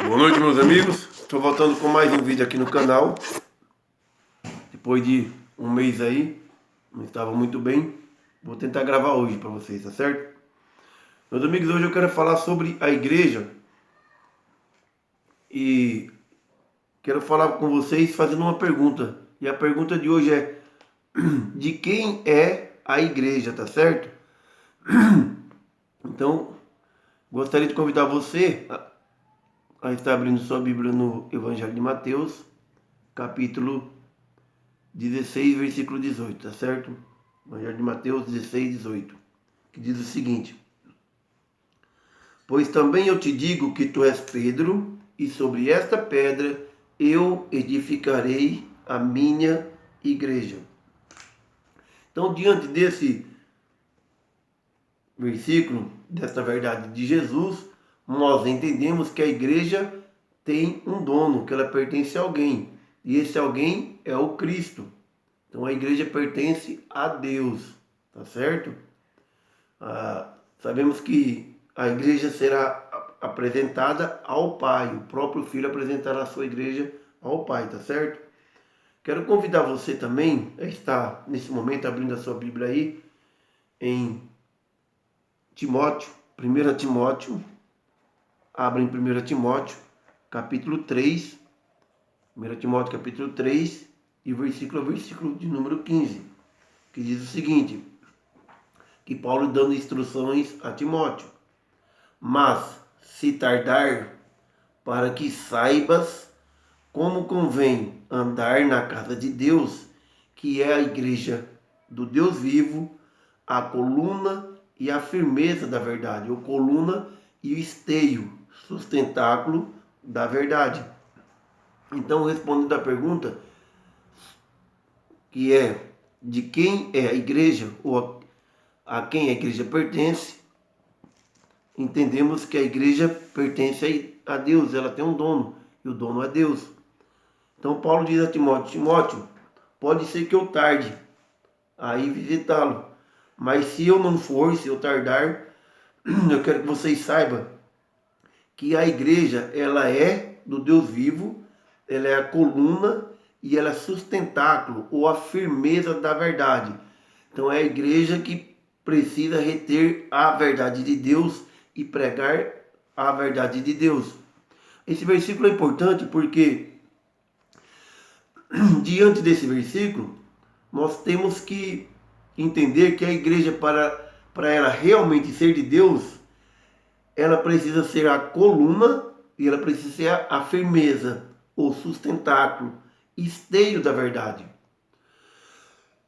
Boa noite, meus amigos. Estou voltando com mais um vídeo aqui no canal. Depois de um mês aí, não estava muito bem. Vou tentar gravar hoje para vocês, tá certo? Meus amigos, hoje eu quero falar sobre a igreja. E quero falar com vocês fazendo uma pergunta. E a pergunta de hoje é: de quem é a igreja, tá certo? Então, gostaria de convidar você a estar abrindo sua Bíblia no Evangelho de Mateus, capítulo 16, versículo 18, tá certo? Evangelho de Mateus 16, 18, que diz o seguinte: pois também eu te digo que tu és Pedro, e sobre esta pedra eu edificarei a minha igreja. Então, diante desse versículo, desta verdade de Jesus, nós entendemos que a igreja tem um dono, que ela pertence a alguém. E esse alguém é o Cristo. Então a igreja pertence a Deus, tá certo? Sabemos que a igreja será apresentada ao Pai. O próprio Filho apresentará a sua igreja ao Pai, tá certo? Quero convidar você também a estar nesse momento abrindo a sua Bíblia aí em Timóteo, 1 Timóteo. Abra em 1 Timóteo, capítulo 3. 1 Timóteo, capítulo 3, e versículo de número 15, que diz o seguinte, que Paulo dando instruções a Timóteo: mas se tardar, para que saibas como convém andar na casa de Deus, que é a igreja do Deus vivo, a coluna e a firmeza da verdade, ou coluna e o esteio, sustentáculo da verdade. Então, respondendo à pergunta, que é de quem é a igreja, ou a quem a igreja pertence, entendemos que a igreja pertence a Deus, ela tem um dono, e o dono é Deus. Então, Paulo diz a Timóteo: Timóteo, pode ser que eu tarde a ir visitá-lo, mas se eu não for, se eu tardar, eu quero que vocês saibam que a igreja, ela é do Deus vivo, ela é a coluna e ela é sustentáculo, ou a firmeza da verdade. Então é a igreja que precisa reter a verdade de Deus e pregar a verdade de Deus. Esse versículo é importante porque diante desse versículo nós temos que entender que a igreja, para ela realmente ser de Deus, ela precisa ser a coluna e ela precisa ser a firmeza, o sustentáculo, esteio da verdade.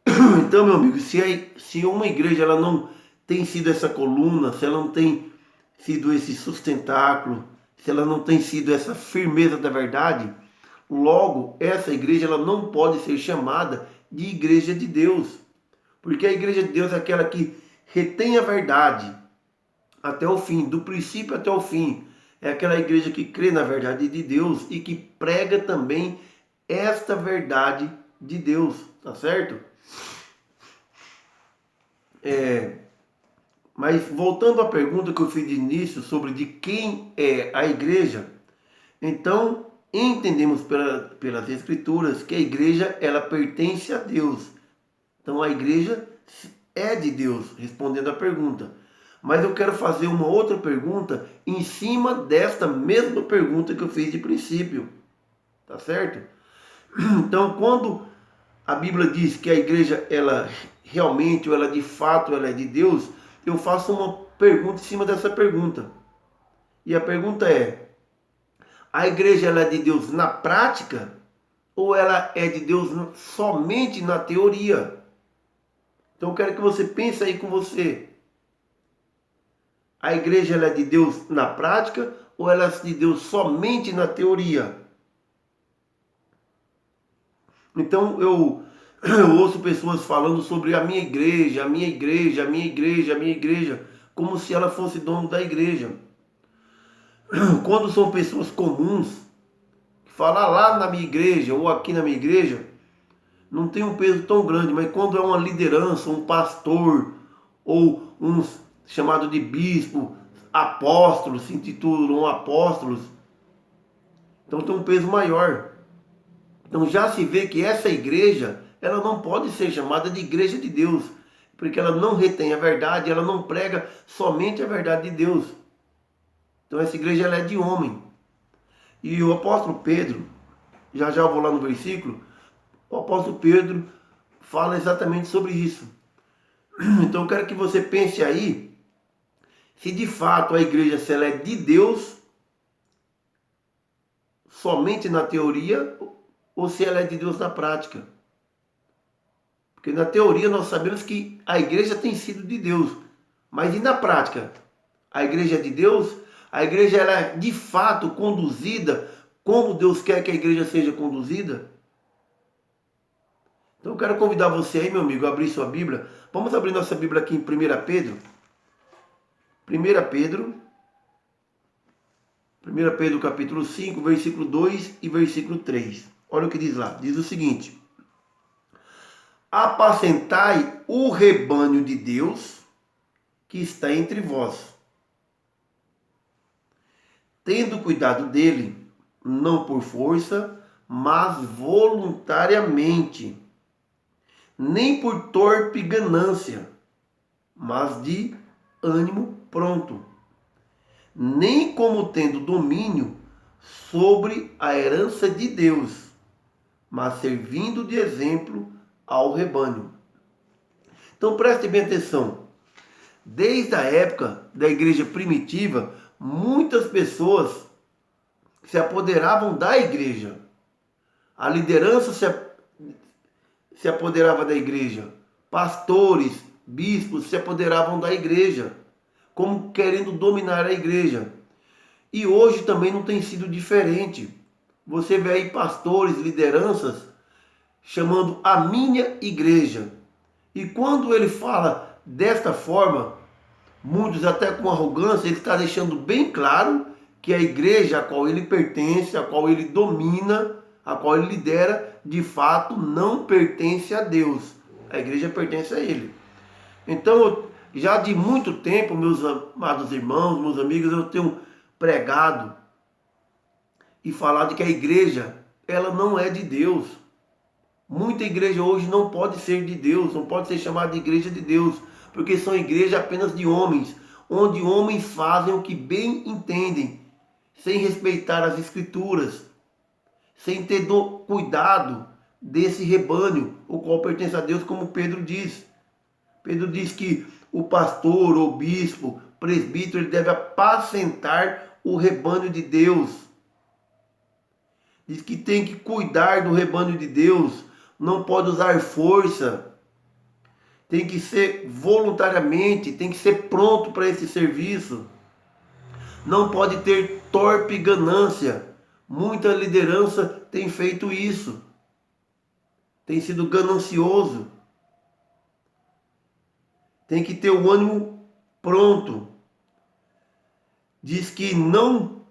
Então, meu amigo, se uma igreja ela não tem sido essa coluna, se ela não tem sido esse sustentáculo, se ela não tem sido essa firmeza da verdade, logo essa igreja ela não pode ser chamada de igreja de Deus. Porque a igreja de Deus é aquela que retém a verdade até o fim, do princípio até o fim. É aquela igreja que crê na verdade de Deus e que prega também esta verdade de Deus, tá certo? Mas voltando à pergunta que eu fiz de início sobre de quem é a igreja, então entendemos pelas escrituras que a igreja ela pertence a Deus. Então a igreja é de Deus, respondendo à pergunta. Mas eu quero fazer uma outra pergunta em cima desta mesma pergunta que eu fiz de princípio, tá certo? Então, quando a Bíblia diz que a igreja, ela realmente, ou ela de fato, ela é de Deus, eu faço uma pergunta em cima dessa pergunta. E a pergunta é: a igreja ela é de Deus na prática ou ela é de Deus somente na teoria? Então eu quero que você pense aí com você. A igreja ela é de Deus na prática ou ela é de Deus somente na teoria? Então eu ouço pessoas falando sobre a minha igreja, a minha igreja, a minha igreja, a minha igreja, como se ela fosse dono da igreja. Quando são pessoas comuns, falar lá na minha igreja ou aqui na minha igreja, não tem um peso tão grande, mas quando é uma liderança, um pastor ou um chamado de bispo, apóstolos, se intitulam apóstolos, Então tem um peso maior. Então já se vê que essa igreja, ela não pode ser chamada de igreja de Deus, porque ela não retém a verdade, ela não prega somente a verdade de Deus. Então essa igreja ela é de homem. E o apóstolo Pedro, já já eu vou lá no versículo, o apóstolo Pedro fala exatamente sobre isso. Então eu quero que você pense aí, se de fato a igreja se ela é de Deus, somente na teoria, ou se ela é de Deus na prática. Porque na teoria nós sabemos que a igreja tem sido de Deus, mas e na prática? A igreja é de Deus? A igreja ela é de fato conduzida como Deus quer que a igreja seja conduzida? Então eu quero convidar você aí, meu amigo, a abrir sua Bíblia. Vamos abrir nossa Bíblia aqui em 1 Pedro. 1 Pedro. 1 Pedro capítulo 5, versículo 2 e versículo 3. Olha o que diz lá. Diz o seguinte: apacentai o rebanho de Deus que está entre vós, tendo cuidado dele, não por força, mas voluntariamente, nem por torpe ganância, mas de ânimo pronto, nem como tendo domínio sobre a herança de Deus, mas servindo de exemplo ao rebanho. Então preste bem atenção. Desde a época da igreja primitiva, muitas pessoas se apoderavam da igreja. A liderança se apoderava da igreja. Pastores, bispos se apoderavam da igreja, como querendo dominar a igreja. E hoje também não tem sido diferente. Você vê aí pastores, lideranças, chamando a minha igreja. E quando ele fala desta forma, muitos até com arrogância, ele está deixando bem claro que a igreja a qual ele pertence, a qual ele domina, a qual ele lidera, de fato não pertence a Deus. A igreja pertence a ele. Então, já de muito tempo, meus amados irmãos, meus amigos, eu tenho pregado e falado que a igreja, ela não é de Deus. Muita igreja hoje não pode ser de Deus, não pode ser chamada de igreja de Deus, porque são igrejas apenas de homens, onde homens fazem o que bem entendem, sem respeitar as escrituras, sem ter cuidado desse rebanho, o qual pertence a Deus, como Pedro diz. Pedro diz que o pastor, o bispo, presbítero, ele deve apacentar o rebanho de Deus. Diz que tem que cuidar do rebanho de Deus, não pode usar força, tem que ser voluntariamente, tem que ser pronto para esse serviço. Não pode ter torpe ganância. Muita liderança tem feito isso. Tem sido ganancioso. Tem que ter o ânimo pronto. Diz que não,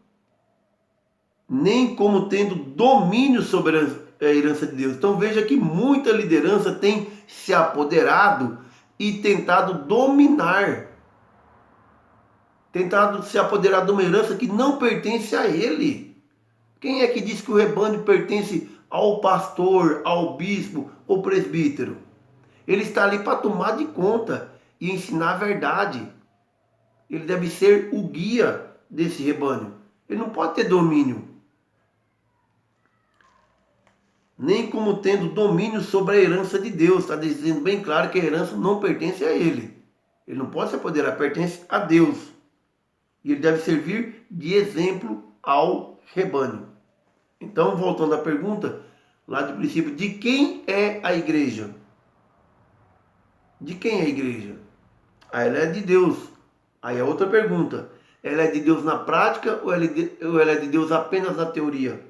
nem como tendo domínio sobre a herança de Deus. Então veja que muita liderança tem se apoderado e tentado dominar. Tentado se apoderar de uma herança que não pertence a ele. Quem é que diz que o rebanho pertence ao pastor, ao bispo ou presbítero? Ele está ali para tomar de conta e ensinar a verdade. Ele deve ser o guia desse rebanho. Ele não pode ter domínio. Nem como tendo domínio sobre a herança de Deus. Está dizendo bem claro que a herança não pertence a ele. Ele não pode se apoderar, pertence a Deus. E ele deve servir de exemplo ao rebanho. Então, voltando à pergunta, lá de princípio, de quem é a igreja? De quem é a igreja? Ah, ela é de Deus. Aí é outra pergunta. Ela é de Deus na prática ou ela é de Deus apenas na teoria?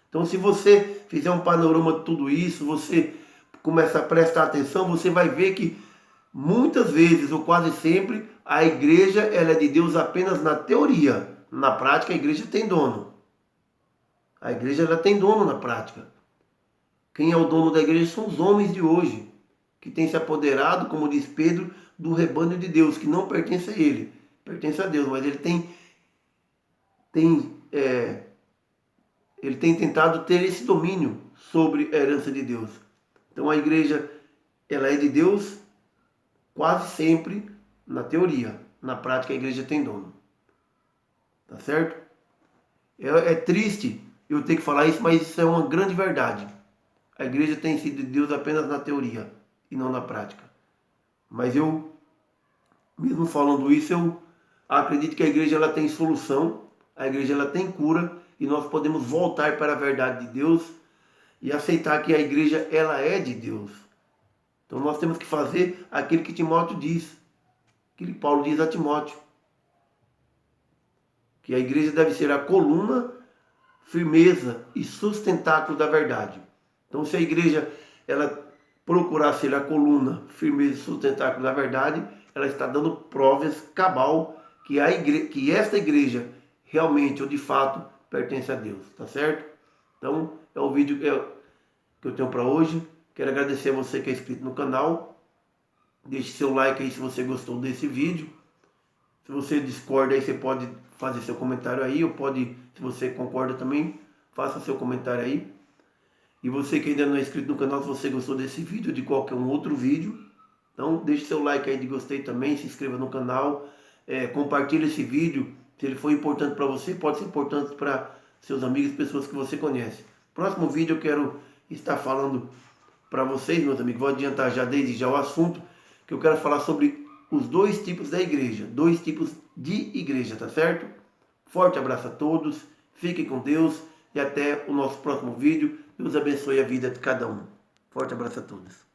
Então, se você fizer um panorama de tudo isso, você começar a prestar atenção, você vai ver que muitas vezes, ou quase sempre, a igreja ela é de Deus apenas na teoria. Na prática, a igreja tem dono. A igreja ela tem dono na prática. Quem é o dono da igreja são os homens de hoje, que têm se apoderado, como diz Pedro, do rebanho de Deus, que não pertence a ele, pertence a Deus, mas ele ele tem tentado ter esse domínio sobre a herança de Deus. Então a igreja, ela é de Deus quase sempre na teoria. Na prática a igreja tem dono. Tá certo? É triste eu ter que falar isso, mas isso é uma grande verdade. A igreja tem sido de Deus apenas na teoria e não na prática. Mas eu, mesmo falando isso, eu acredito que a igreja ela tem solução, a igreja ela tem cura e nós podemos voltar para a verdade de Deus e aceitar que a igreja ela é de Deus. Então nós temos que fazer aquilo que Timóteo diz, aquilo que Paulo diz a Timóteo, que a igreja deve ser a coluna, firmeza e sustentáculo da verdade. Então se a igreja ela procurar ser a coluna, firmeza e sustentáculo da verdade, ela está dando provas cabal que esta igreja realmente ou de fato pertence a Deus, tá certo? Então é o vídeo que eu tenho para hoje. Quero agradecer a você que é inscrito no canal. Deixe seu like aí se você gostou desse vídeo. Se você discorda aí, você pode fazer seu comentário aí, ou pode, se você concorda também, faça seu comentário aí. E você que ainda não é inscrito no canal, se você gostou desse vídeo ou de qualquer um outro vídeo, então deixe seu like aí de gostei também, se inscreva no canal, compartilhe esse vídeo. Se ele for importante para você, pode ser importante para seus amigos e pessoas que você conhece. Próximo vídeo eu quero estar falando para vocês, meus amigos, vou adiantar já desde já o assunto, que eu quero falar sobre os dois tipos da igreja, dois tipos de igreja, tá certo? Forte abraço a todos, fiquem com Deus e até o nosso próximo vídeo. Deus abençoe a vida de cada um. Forte abraço a todos.